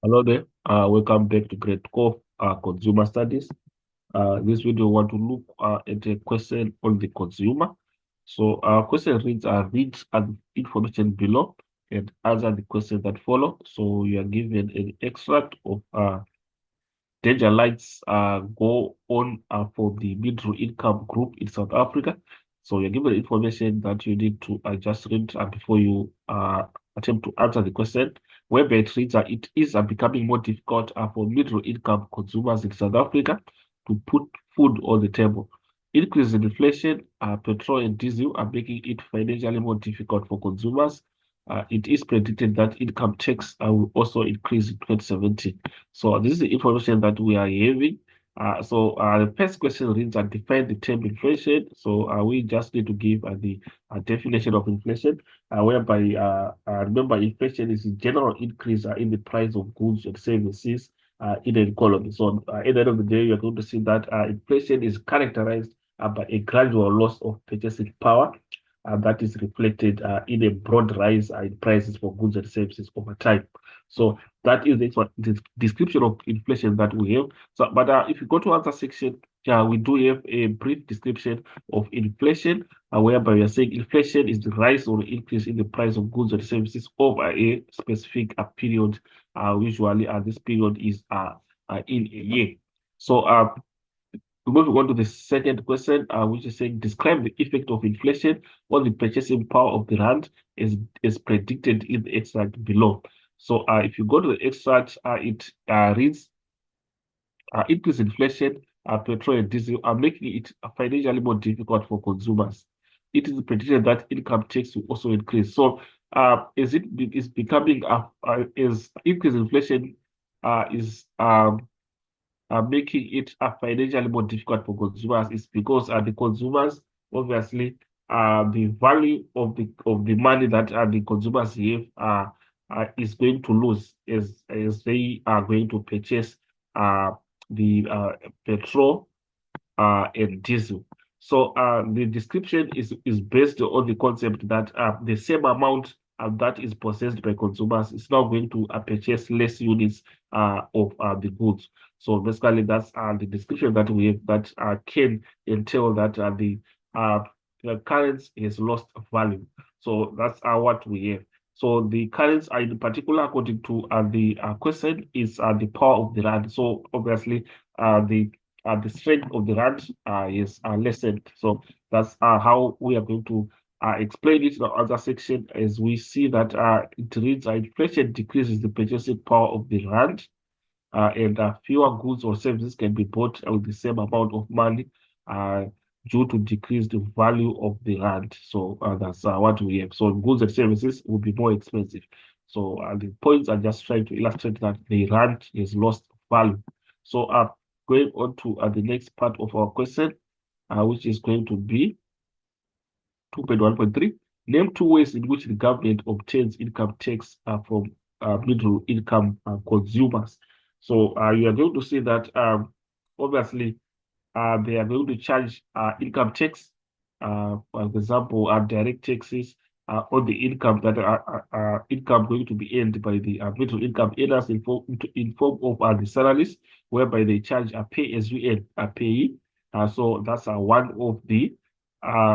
Hello there. Welcome back to Grade 12 Consumer Studies. This video, want to look at a question on the consumer. So, our question reads, read the information below and answer the questions that follow. So, you are given an extract of danger lights go on for the middle income group in South Africa. So, you're given information that you need to just read before you attempt to answer the question, whereby it reads that it is becoming more difficult for middle income consumers in South Africa to put food on the table. Increase in inflation, petrol and diesel are making it financially more difficult for consumers. It is predicted that income tax will also increase in 2017. So this is the information that we are having. The first question reads and define the term inflation. So we just need to give the definition of inflation, whereby remember inflation is a general increase in the price of goods and services in an economy. So at the end of the day, you're going to see that inflation is characterized by a gradual loss of purchasing power that is reflected in a broad rise in prices for goods and services over time. So that is the description of inflation that we have. So, but if you go to other section, we do have a brief description of inflation, whereby we are saying inflation is the rise or increase in the price of goods and services over a specific period. Usually, this period is in a year. So, moving on to the second question, which is saying describe the effect of inflation on the purchasing power of the rand is predicted in the extract below. So if you go to the extract, it reads increase inflation, petrol and diesel are making it financially more difficult for consumers. It is predicted that income tax will also increase. So is it is becoming is increase inflation is making it financially more difficult for consumers is because the consumers obviously the value of the money that the consumers have is going to lose as they are going to purchase the petrol and diesel. So the description is based on the concept that the same amount that is possessed by consumers is now going to purchase less units of the goods. So basically, that's the description that we have that can entail that the currency has lost value. So that's what we have. So the currency, in particular, according to the question, is the power of the rand. So obviously, the strength of the rand is lessened. So that's how we are going to explain it in the other section as we see that it reads inflation decreases the purchasing power of the rand and fewer goods or services can be bought with the same amount of money uh, due to decrease the value of the rand. So that's what we have. So goods and services will be more expensive. So the points are just trying to illustrate that the rand has lost value. So going on to the next part of our question, which is going to be 2.1.3. Name two ways in which the government obtains income tax from middle income consumers. So you are going to see that obviously they are going to charge income tax, for example, direct taxes on the income that income going to be earned by the middle income earners in form of the salaries, whereby they charge a pay as you earn a payee. So that's one of the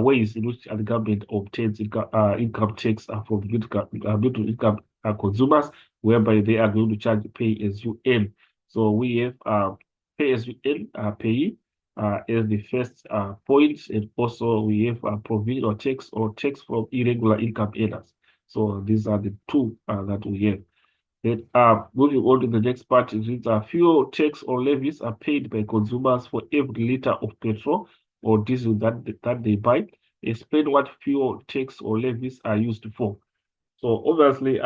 ways in which the government obtains income tax from middle income consumers, whereby they are going to charge pay as you earn. So we have pay as you earn payee as the first point, and also we have provisional tax or tax from irregular income earners. So these are the two that we have. Then moving on to the next part, it reads fuel tax or levies are paid by consumers for every liter of petrol or diesel that they buy. Explain what fuel tax or levies are used for. So obviously,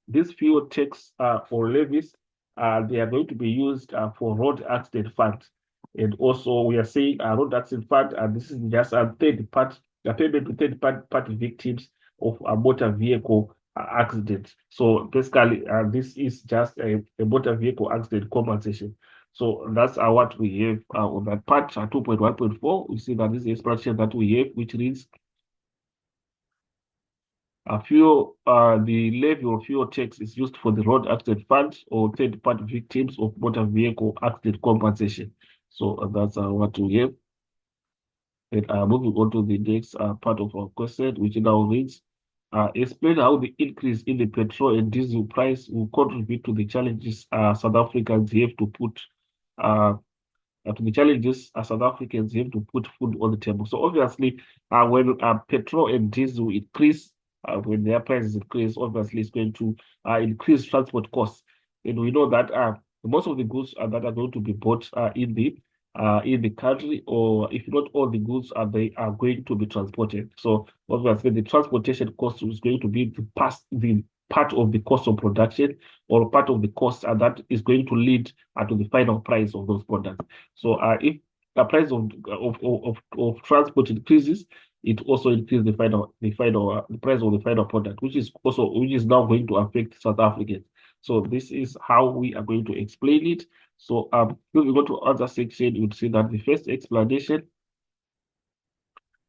these fuel tax or levies, they are going to be used for road accident funds. And also, we are saying road accident fund, and this is just a third part, the payment to third party victims of a motor vehicle accident. So basically, this is just a motor vehicle accident compensation. So that's what we have on that part, 2.1.4. We see that this is the explanation that we have, which reads The levy of fuel tax is used for the road accident fund or third-party victims of motor vehicle accident compensation. So that's what we have. And moving on to the next part of our question, which now reads, explain how the increase in the petrol and diesel price will contribute to the challenges South Africans have uh, to the challenges as South Africans have to put food on the table. So obviously, when petrol and diesel increase, when their prices increase, obviously it's going to increase transport costs. And we know that most of the goods that are going to be bought in the country, or if not all the goods they are going to be transported. So obviously, the transportation cost is going to be the part of the cost of production or part of the cost that is going to lead to the final price of those products. So if the price of transport increases, it also increases the price of the final product, which is now going to affect South Africans. So this is how we are going to explain it. So if we go to other section, you would see that the first explanation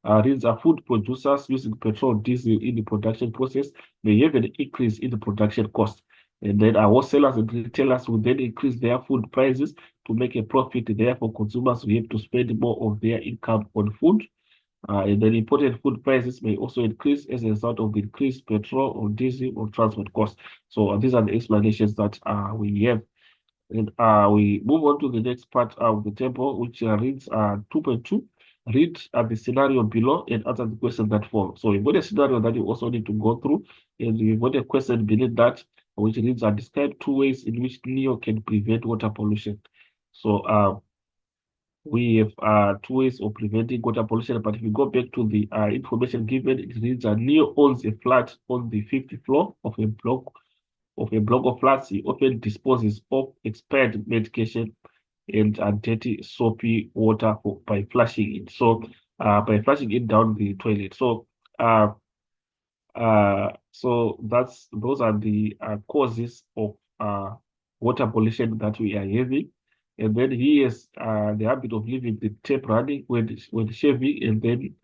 reads food producers using petrol diesel in the production process may have an increase in the production cost. And then our wholesalers and retailers will then increase their food prices to make a profit. Therefore, consumers will have to spend more of their income on food. And then imported food prices may also increase as a result of increased petrol or diesel or transport costs. So these are the explanations that we have. And we move on to the next part of the table, which reads 2.2. Read the scenario below and answer the question that follows. So we've got a scenario that you also need to go through, and we've got a question beneath that, which reads describe two ways in which NEO can prevent water pollution. So we have two ways of preventing water pollution, but if we go back to the information given, it reads NEO owns a flat on the 50th floor of a block of flats. He often disposes of expired medication and dirty, soapy water by flushing it. So, by flushing it down the toilet. Uh, those are the causes of water pollution that we are having. And then he has the habit of leaving the tap running when shaving, and then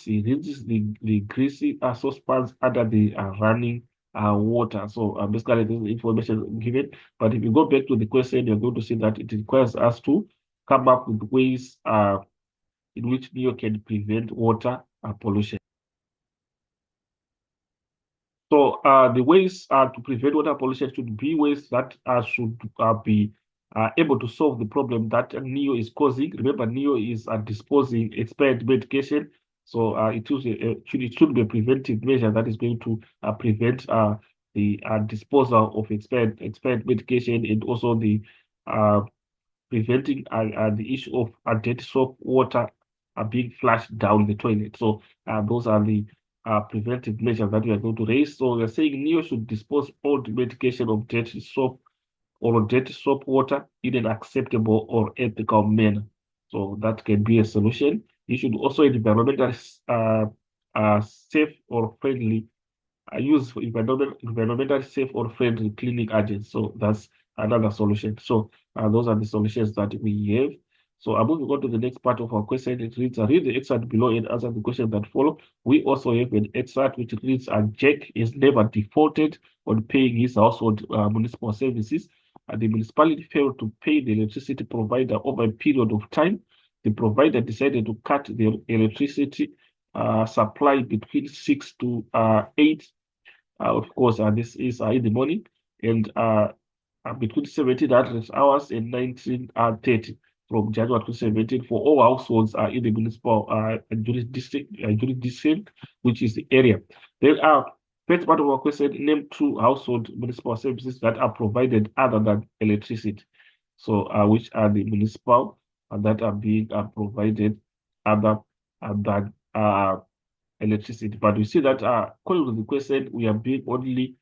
he rinses the greasy saucepans under the running water. So basically, this is the information given. But if you go back to the question, you're going to see that it requires us to come up with ways in which NEO can prevent water pollution. So the ways to prevent water pollution should be ways that should be able to solve the problem that NEO is causing. Remember, NEO is disposing expired medication. So it should be a preventive measure that is going to prevent the disposal of expired medication, and also the uh, preventing the issue of dirty soap water being flushed down the toilet. So those are the preventive measures that we are going to raise. So we are saying NEO should dispose all the medication of dirty soap or dirty soap water in an acceptable or ethical manner. So that can be a solution. You should also environmentally safe or friendly use environmentally safe or friendly cleaning agents. So that's another solution. So those are the solutions that we have. So I'm moving on to the next part of our question. It reads, read the excerpt below and answer the question that follow. We also have an excerpt which reads, Jack is never defaulted on paying his household municipal services. The municipality failed to pay the electricity provider over a period of time. The provider decided to cut the electricity supply between 6 to 8. Of course, this is in the morning, and between 1700 hours and 1930 from January to 17 for all households in the municipal jurisdiction, which is the area. There are first part of our question, name two household municipal services that are provided other than electricity. So which are the municipal that are being provided other than electricity. But we see that according to the question, we are being only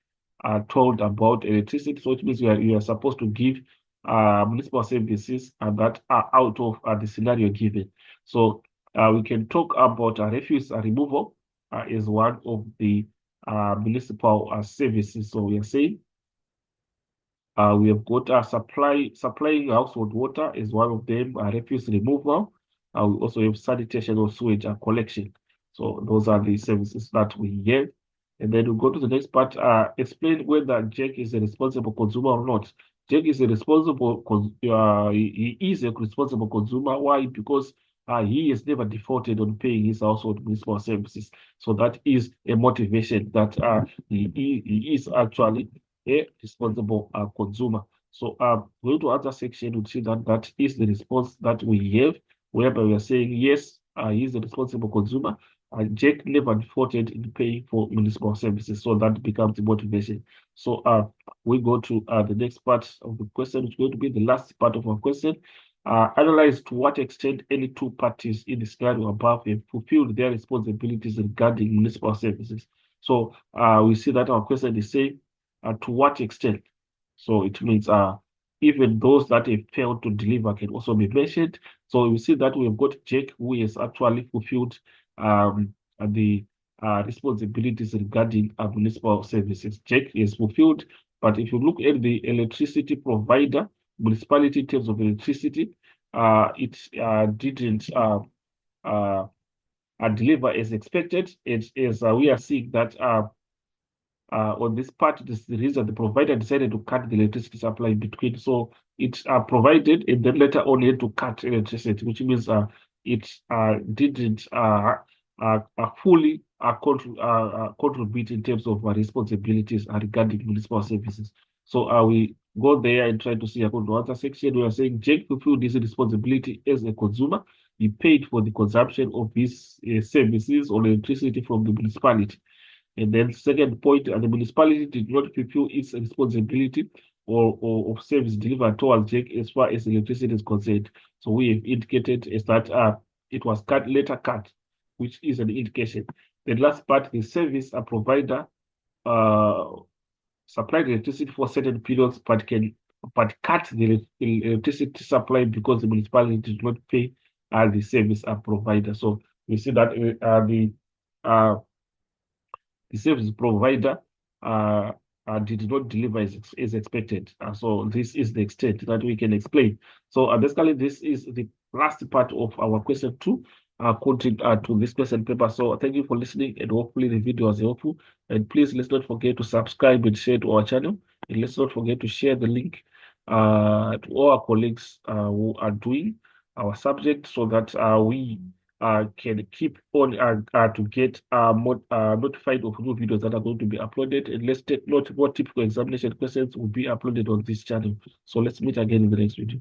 told about electricity, so it means you are supposed to give municipal services that are out of the scenario given. So we can talk about refuse removal as one of the municipal services. So we are saying we have got supplying household water is one of them, refuse removal. We also have sanitation or sewage collection. So those are the services that we have. And then we go to the next part, explain whether Jack is a responsible consumer or not. Jack is a he is a responsible consumer. Why? Because he has never defaulted on paying his household municipal services. So that is a motivation that he is actually a responsible consumer. So going to other section, we see that that is the response that we have, whereby we are saying yes, he is a responsible consumer. Jack never defaulted in paying for municipal services, so that becomes the motivation. So we go to the next part of the question, which is going to be the last part of our question. Analyze to what extent any two parties in the scenario above have fulfilled their responsibilities regarding municipal services. So we see that our question is saying to what extent. So it means even those that have failed to deliver can also be mentioned. So you see that we've got Jack, who has actually fulfilled the responsibilities regarding municipal services. Jack is fulfilled, but if you look at the electricity provider, municipality in terms of electricity, it didn't deliver as expected. It is we are seeing that on this part, this is the reason the provider decided to cut the electricity supply in between. So it provided and then later on had to cut electricity, which means it didn't fully contribute in terms of responsibilities regarding municipal services. So we go there and try to see according to other section. We are saying Jake fulfilled this responsibility as a consumer. He paid for the consumption of these services or electricity from the municipality. And then second point, the municipality did not fulfill its responsibility or of service delivered towards Jack as far as electricity is concerned. So we have indicated as that it was cut, later cut, which is an indication. The last part, the service provider uh, supplied electricity for certain periods, but cut the electricity supply because the municipality did not pay the service provider. So we see that uh, the service provider uh, did not deliver as expected. So this is the extent that we can explain. So basically, this is the last part of our question two, to this question paper. So thank you for listening, and hopefully the video was helpful. And please, let's not forget to subscribe and share to our channel. And let's not forget to share the link to all our colleagues who are doing our subject so that we can keep on to get notified of new videos that are going to be uploaded. And let's take note what typical examination questions will be uploaded on this channel. So let's meet again in the next video.